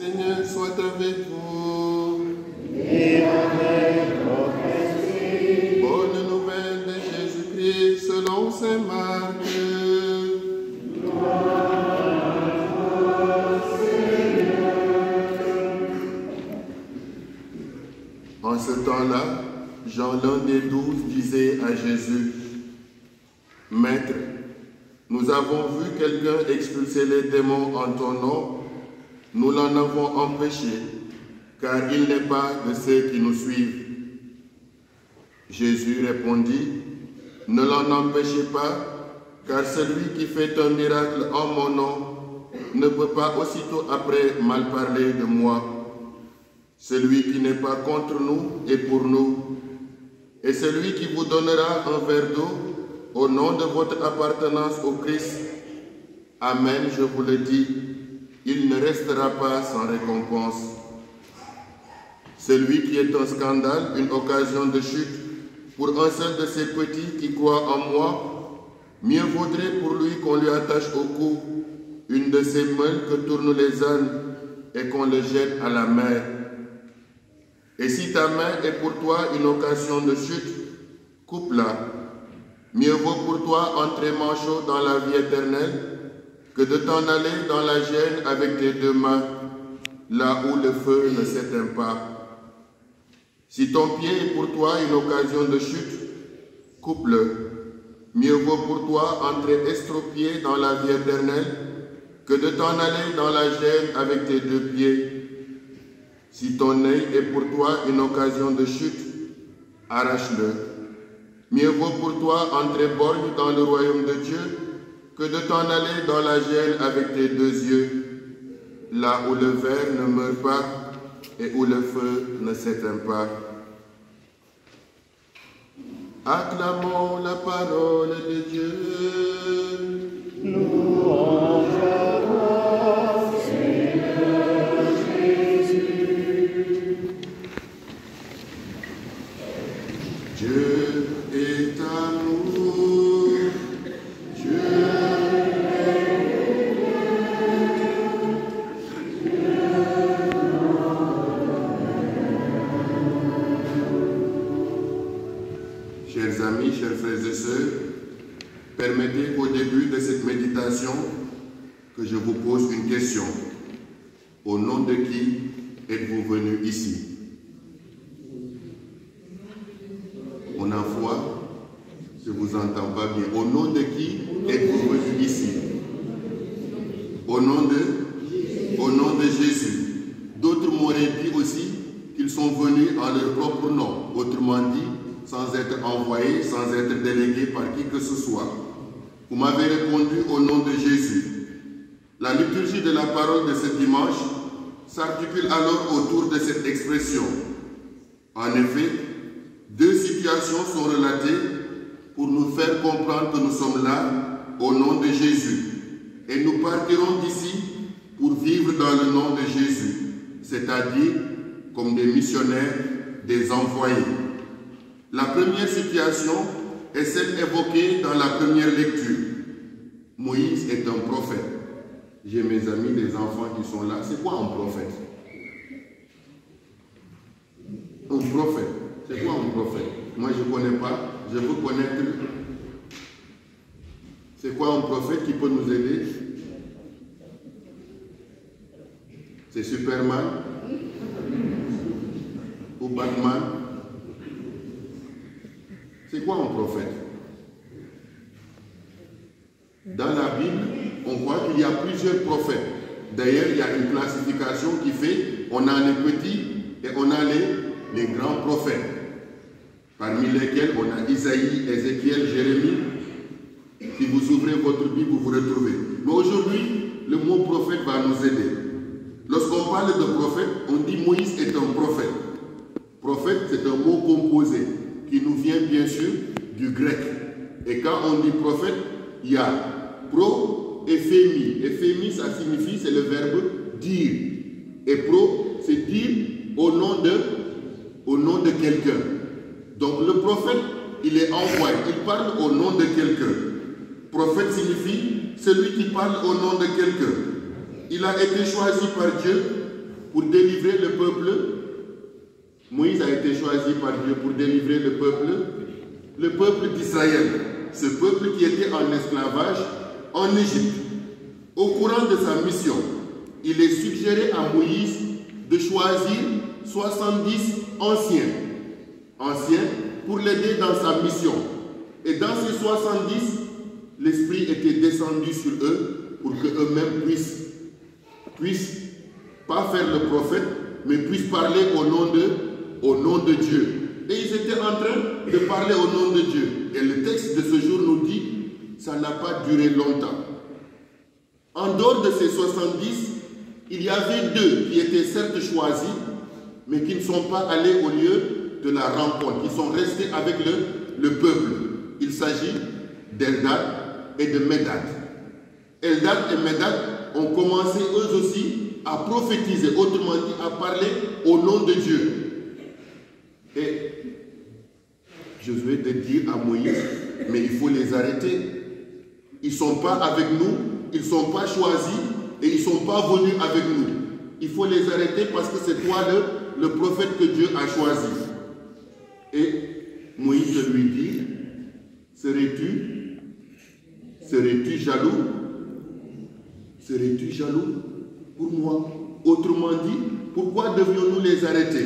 Seigneur soit avec vous. Et avec votre esprit. Bonne nouvelle de Jésus-Christ selon saint Marc. En ce temps-là, Jean, l'un des 12, disait à Jésus: Maître, nous avons vu quelqu'un expulser les démons en ton nom. Nous l'en avons empêché, car il n'est pas de ceux qui nous suivent. Jésus répondit: Ne l'en empêchez pas, car celui qui fait un miracle en mon nom ne peut pas aussitôt après mal parler de moi. Celui qui n'est pas contre nous est pour nous. Et celui qui vous donnera un verre d'eau au nom de votre appartenance au Christ, Amen, je vous le dis, il ne restera pas sans récompense. Celui qui est un scandale, une occasion de chute, pour un seul de ces petits qui croient en moi, mieux vaudrait pour lui qu'on lui attache au cou une de ces meules que tournent les ânes et qu'on le jette à la mer. Et si ta main est pour toi une occasion de chute, coupe-la. Mieux vaut pour toi entrer manchot dans la vie éternelle que de t'en aller dans la gêne avec tes deux mains, là où le feu ne s'éteint pas. Si ton pied est pour toi une occasion de chute, coupe-le. Mieux vaut pour toi entrer estropié dans la vie éternelle que de t'en aller dans la gêne avec tes deux pieds. Si ton œil est pour toi une occasion de chute, arrache-le. Mieux vaut pour toi entrer borgne dans le royaume de Dieu que de t'en aller dans la gêne avec tes deux yeux, là où le ver ne meurt pas et où le feu ne s'éteint pas. Acclamons la parole de Dieu. Louange à toi, Seigneur Jésus. Dieu est amour. Dieu Chers amis, chers frères et sœurs, permettez qu'au début de cette méditation, que je vous pose une question. Au nom de qui êtes-vous venus ici? On a foi, je ne vous entends pas bien. Au nom de qui êtes-vous venus ici? Au nom de Jésus. D'autres m'auraient dit aussi qu'ils sont venus en leur propre nom. Autrement dit, sans être envoyés, sans être délégués par qui que ce soit. Vous m'avez répondu au nom de Jésus. La liturgie de la parole de ce dimanche s'articule alors autour de cette expression. En effet, deux situations sont relatées pour nous faire comprendre que nous sommes là au nom de Jésus. Et nous partirons d'ici pour vivre dans le nom de Jésus, c'est-à-dire comme des missionnaires, des envoyés. La première situation est celle évoquée dans la première lecture. Moïse est un prophète. J'ai mes amis, les enfants qui sont là. C'est quoi un prophète? Un prophète. C'est quoi un prophète? Moi, je ne connais pas. Je veux connaître. C'est quoi un prophète qui peut nous aider? C'est Superman? Ou Batman? C'est quoi un prophète? Dans la Bible, on voit qu'il y a plusieurs prophètes. D'ailleurs, il y a une classification qui fait, on a les petits et on a les grands prophètes. Parmi lesquels on a Isaïe, Ézéchiel, Jérémie. Si vous ouvrez votre Bible, vous vous retrouvez. Mais aujourd'hui, le mot prophète va nous aider. Lorsqu'on parle de prophète, on dit Moïse est un prophète. Prophète, c'est un mot composé qui nous vient bien sûr du grec. Et quand on dit prophète, il y a pro et fémi. Et fémi, ça signifie, c'est le verbe dire. Et pro, c'est dire au nom de quelqu'un. Donc le prophète, il est envoyé, il parle au nom de quelqu'un. Prophète signifie celui qui parle au nom de quelqu'un. Il a été choisi par Dieu pour délivrer le peuple. Moïse a été choisi par Dieu pour délivrer le peuple d'Israël, ce peuple qui était en esclavage en Égypte. Au courant de sa mission, il est suggéré à Moïse de choisir 70 anciens pour l'aider dans sa mission. Et dans ces 70, l'Esprit était descendu sur eux pour qu'eux-mêmes puissent pas faire le prophète, mais puissent parler au nom de Dieu. Et ils étaient en train de parler au nom de Dieu. Et le texte de ce jour nous dit, ça n'a pas duré longtemps. En dehors de ces 70, il y avait 2 qui étaient certes choisis, mais qui ne sont pas allés au lieu de la rencontre. Ils sont restés avec le peuple. Il s'agit d'Eldad et de Médad. Eldad et Médad ont commencé eux aussi à prophétiser, autrement dit à parler au nom de Dieu. Et Josué de dire à Moïse, mais il faut les arrêter. Ils ne sont pas avec nous, ils ne sont pas choisis et ils ne sont pas venus avec nous. Il faut les arrêter parce que c'est toi le prophète que Dieu a choisi. Et Moïse lui dit, serais-tu jaloux? Serais-tu jaloux pour moi? Autrement dit, pourquoi devions-nous les arrêter?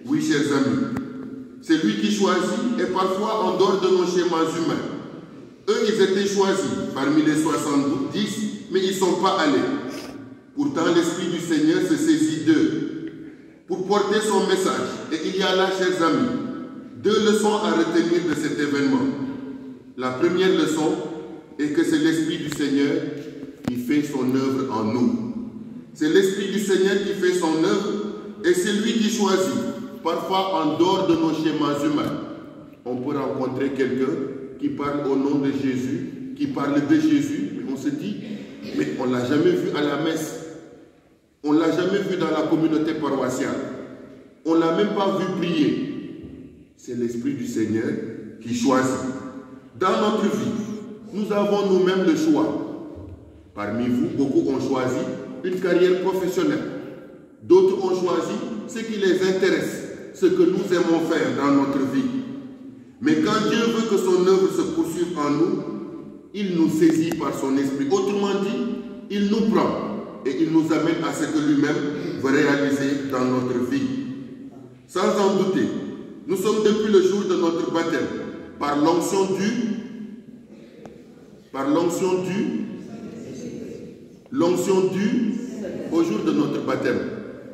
Oui, chers amis, c'est lui qui choisit et parfois en dehors de nos schémas humains. Eux, ils étaient choisis parmi les 70, mais ils ne sont pas allés. Pourtant, l'Esprit du Seigneur se saisit d'eux pour porter son message. Et il y a là, chers amis, 2 leçons à retenir de cet événement. La première leçon est que c'est l'Esprit du Seigneur qui fait son œuvre en nous. C'est l'Esprit du Seigneur qui fait son œuvre et c'est lui qui choisit. Parfois, en dehors de nos schémas humains, on peut rencontrer quelqu'un qui parle au nom de Jésus, qui parle de Jésus, mais on se dit, mais on ne l'a jamais vu à la messe. On ne l'a jamais vu dans la communauté paroissiale. On ne l'a même pas vu prier. C'est l'Esprit du Seigneur qui choisit. Dans notre vie, nous avons nous-mêmes le choix. Parmi vous, beaucoup ont choisi une carrière professionnelle. D'autres ont choisi ce qui les intéresse, ce que nous aimons faire dans notre vie. Mais quand Dieu veut que son œuvre se poursuive en nous, il nous saisit par son esprit. Autrement dit, il nous prend et il nous amène à ce que lui-même veut réaliser dans notre vie. Sans en douter, nous sommes depuis le jour de notre baptême, par l'onction due au jour de notre baptême.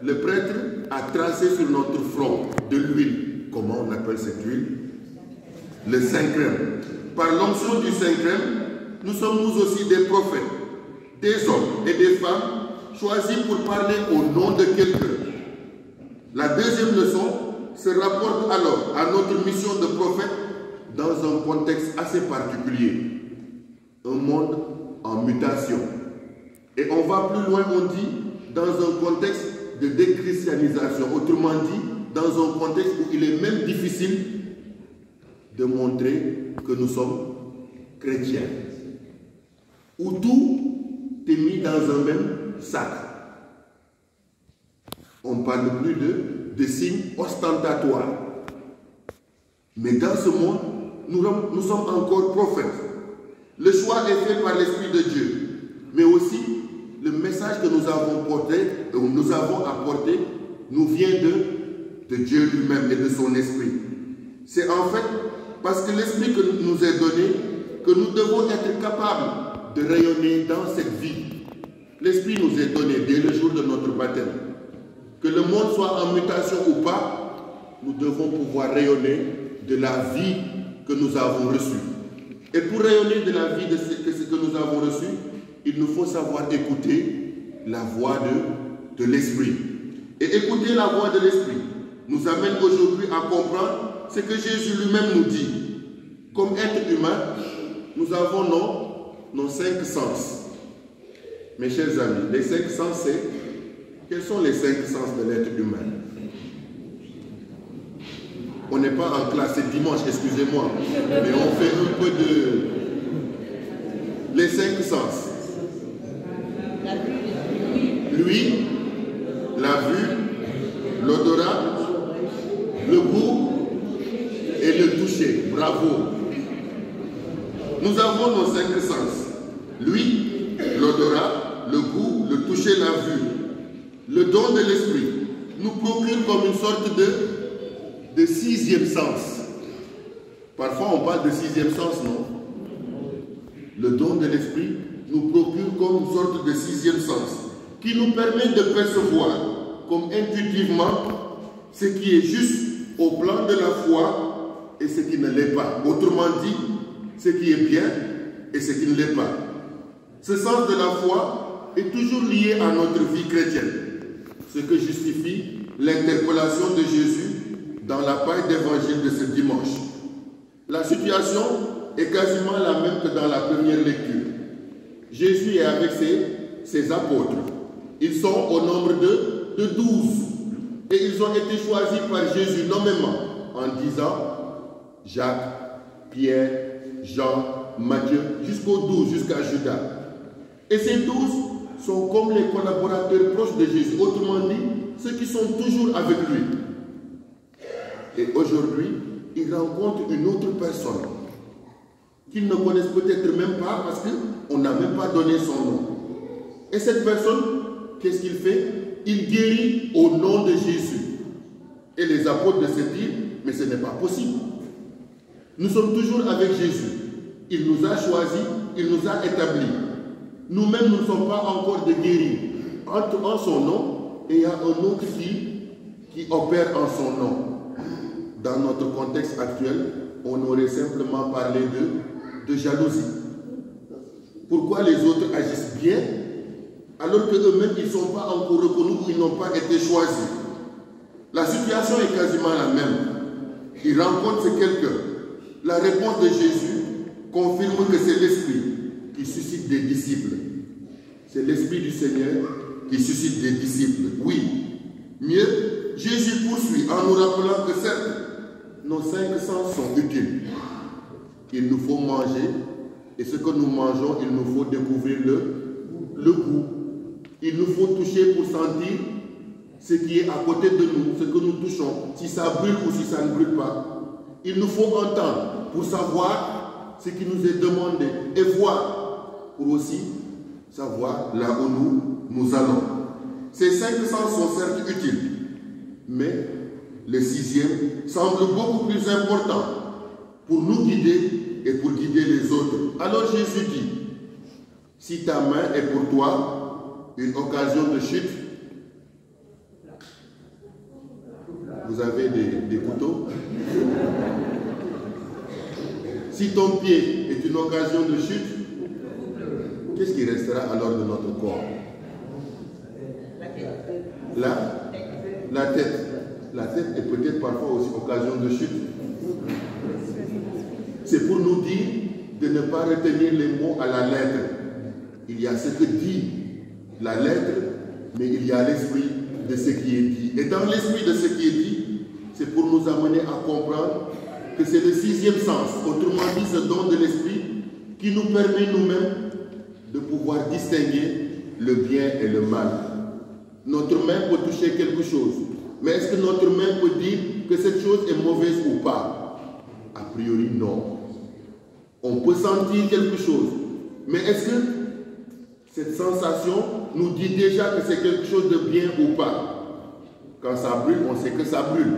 Le prêtre a tracé sur notre front de l'huile. Comment on appelle cette huile? Le Saint-Crème. Par l'onction du Saint-Crème, nous sommes nous aussi des prophètes, des hommes et des femmes choisis pour parler au nom de quelqu'un. La deuxième leçon se rapporte alors à notre mission de prophète dans un contexte assez particulier. Un monde en mutation. Et on va plus loin, on dit, dans un contexte de déchristianisation. Autrement dit, dans un contexte où il est même difficile de montrer que nous sommes chrétiens. Où tout est mis dans un même sac. On ne parle plus de signes ostentatoires. Mais dans ce monde, nous sommes encore prophètes. Le choix est fait par l'Esprit de Dieu. Mais aussi, le message que nous avons apporté, nous vient de Dieu lui-même et de son Esprit. C'est en fait parce que l'Esprit que nous est donné, que nous devons être capables de rayonner dans cette vie. L'Esprit nous est donné dès le jour de notre baptême. Que le monde soit en mutation ou pas, nous devons pouvoir rayonner de la vie que nous avons reçue. Et pour rayonner de la vie de ce que nous avons reçu, il nous faut savoir écouter la voix de l'Esprit. Et écouter la voix de l'Esprit nous amène aujourd'hui à comprendre ce que Jésus lui-même nous dit. Comme être humain, nous avons nos 5 sens. Mes chers amis, les 5 sens, c'est... Quels sont les 5 sens de l'être humain? On n'est pas en classe, c'est dimanche, excusez-moi. Mais on fait un peu de... Les 5 sens. L'ouïe, la vue, Bravo. Nous avons nos 5 sens. Lui, l'odorat, le goût, le toucher, la vue. Le don de l'esprit nous procure comme une sorte de 6e sens. Parfois on parle de 6e sens, non? Le don de l'esprit nous procure comme une sorte de 6e sens qui nous permet de percevoir comme intuitivement ce qui est juste au plan de la foi et ce qui ne l'est pas. Autrement dit, ce qui est bien et ce qui ne l'est pas. Ce sens de la foi est toujours lié à notre vie chrétienne, ce que justifie l'interpellation de Jésus dans la paille d'évangile de ce dimanche. La situation est quasiment la même que dans la première lecture. Jésus est avec ses apôtres. Ils sont au nombre de 12. Et ils ont été choisis par Jésus nommément en disant Jacques, Pierre, Jean, Matthieu, jusqu'aux 12, jusqu'à Judas. Et ces 12 sont comme les collaborateurs proches de Jésus. Autrement dit, ceux qui sont toujours avec lui. Et aujourd'hui, ils rencontrent une autre personne qu'ils ne connaissent peut-être même pas parce qu'on n'a même pas donné son nom. Et cette personne, qu'est-ce qu'il fait? Il guérit au nom de Jésus. Et les apôtres de se disent, mais ce n'est pas possible. Nous sommes toujours avec Jésus. Il nous a choisis, il nous a établis. Nous-mêmes, nous ne sommes pas encore de guéris. En son nom, et il y a un autre qui opère en son nom. Dans notre contexte actuel, on aurait simplement parlé de jalousie. Pourquoi les autres agissent bien alors qu'eux-mêmes, ils ne sont pas encore reconnus ou ils n'ont pas été choisis? La situation est quasiment la même. Ils rencontrent quelqu'un. La réponse de Jésus confirme que c'est l'Esprit qui suscite des disciples. C'est l'Esprit du Seigneur qui suscite des disciples. Oui. Mieux, Jésus poursuit en nous rappelant que certes, nos 5 sens sont utiles. Il nous faut manger, et ce que nous mangeons, il nous faut découvrir le goût. Il nous faut toucher pour sentir ce qui est à côté de nous, ce que nous touchons, si ça brûle ou si ça ne brûle pas. Il nous faut entendre pour savoir ce qui nous est demandé et voir pour aussi savoir là où nous allons. Ces 5 sens sont certes utiles, mais le 6e semble beaucoup plus important pour nous guider et pour guider les autres. Alors Jésus dit, si ta main est pour toi une occasion de chute, vous avez des couteaux. Si ton pied est une occasion de chute, qu'est-ce qui restera alors de notre corps? La tête. La tête est peut-être parfois aussi occasion de chute. C'est pour nous dire de ne pas retenir les mots à la lettre. Il y a ce que dit la lettre, mais il y a l'esprit de ce qui est dit. Et dans l'esprit de ce qui est dit, c'est pour nous amener à comprendre que c'est le 6e sens, autrement dit ce don de l'esprit, qui nous permet nous-mêmes de pouvoir distinguer le bien et le mal. Notre main peut toucher quelque chose, mais est-ce que notre main peut dire que cette chose est mauvaise ou pas? A priori, non. On peut sentir quelque chose, mais est-ce que cette sensation nous dit déjà que c'est quelque chose de bien ou pas? Quand ça brûle, on sait que ça brûle.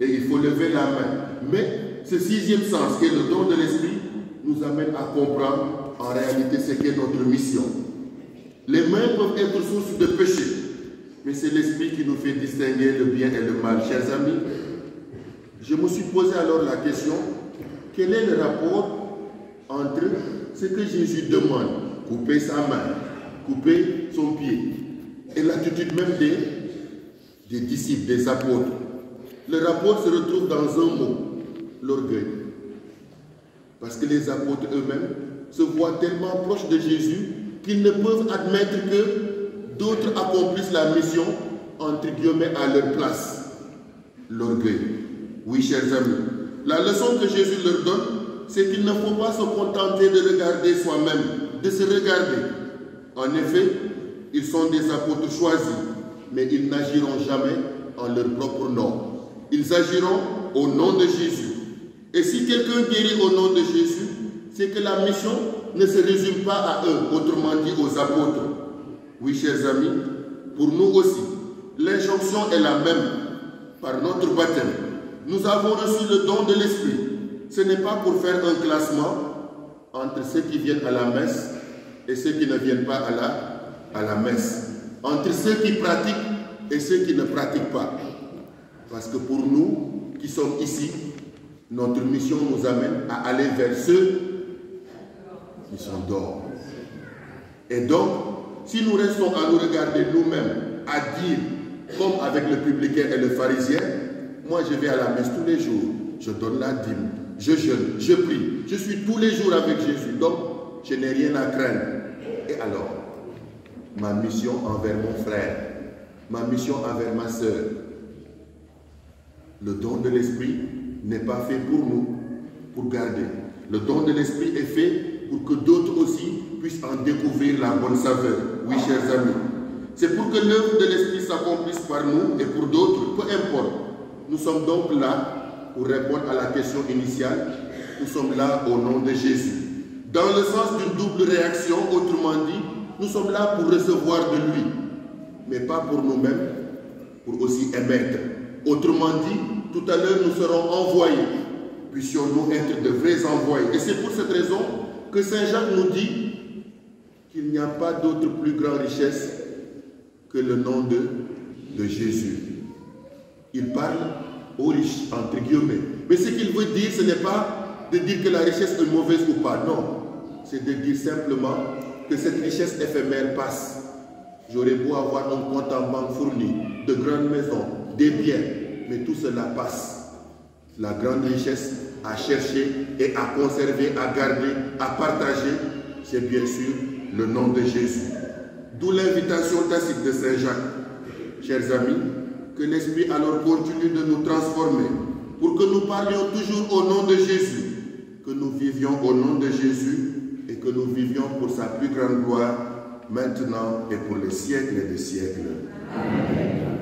Et il faut lever la main. Mais ce 6e sens, qui est le don de l'esprit, nous amène à comprendre en réalité ce qu'est notre mission. Les mains peuvent être source de péché, mais c'est l'esprit qui nous fait distinguer le bien et le mal. Chers amis, je me suis posé alors la question, quel est le rapport entre ce que Jésus demande, couper sa main, couper son pied, et l'attitude même des disciples, des apôtres? Le rapport se retrouve dans un mot, l'orgueil. Parce que les apôtres eux-mêmes se voient tellement proches de Jésus qu'ils ne peuvent admettre que d'autres accomplissent la mission, entre guillemets, à leur place. L'orgueil. Oui, chers amis, la leçon que Jésus leur donne, c'est qu'il ne faut pas se contenter de regarder soi-même, de se regarder. En effet, ils sont des apôtres choisis, mais ils n'agiront jamais en leur propre nom. Ils agiront au nom de Jésus. Et si quelqu'un guérit au nom de Jésus, c'est que la mission ne se résume pas à eux, autrement dit aux apôtres. Oui, chers amis, pour nous aussi, l'injonction est la même par notre baptême. Nous avons reçu le don de l'Esprit. Ce n'est pas pour faire un classement entre ceux qui viennent à la messe et ceux qui ne viennent pas à la messe. Entre ceux qui pratiquent et ceux qui ne pratiquent pas. Parce que pour nous qui sommes ici, notre mission nous amène à aller vers ceux qui sont dehors. Et donc, si nous restons à nous regarder nous-mêmes, à dire, comme avec le publicain et le pharisien, moi je vais à la messe tous les jours, je donne la dîme, je jeûne, je prie, je suis tous les jours avec Jésus, donc je n'ai rien à craindre. Et alors, ma mission envers mon frère, ma mission envers ma soeur, le don de l'Esprit n'est pas fait pour nous, pour garder. Le don de l'Esprit est fait pour que d'autres aussi puissent en découvrir la bonne saveur. Oui, chers amis. C'est pour que l'œuvre de l'Esprit s'accomplisse par nous et pour d'autres, peu importe. Nous sommes donc là pour répondre à la question initiale. Nous sommes là au nom de Jésus. Dans le sens d'une double réaction, autrement dit, nous sommes là pour recevoir de lui, mais pas pour nous-mêmes, pour aussi émettre. Autrement dit, tout à l'heure nous serons envoyés. Puissions-nous être de vrais envoyés. Et c'est pour cette raison que Saint Jacques nous dit qu'il n'y a pas d'autre plus grande richesse que le nom de Jésus. Il parle aux riches, entre guillemets. Mais ce qu'il veut dire, ce n'est pas de dire que la richesse est mauvaise ou pas. Non. C'est de dire simplement que cette richesse éphémère passe. J'aurais beau avoir un compte en banque fourni, de grandes maisons, des biens, mais tout cela passe. La grande richesse à chercher et à conserver, à garder, à partager, c'est bien sûr le nom de Jésus. D'où l'invitation tacite de Saint Jacques. Chers amis, que l'Esprit alors continue de nous transformer pour que nous parlions toujours au nom de Jésus, que nous vivions au nom de Jésus et que nous vivions pour sa plus grande gloire maintenant et pour les siècles des siècles. Amen.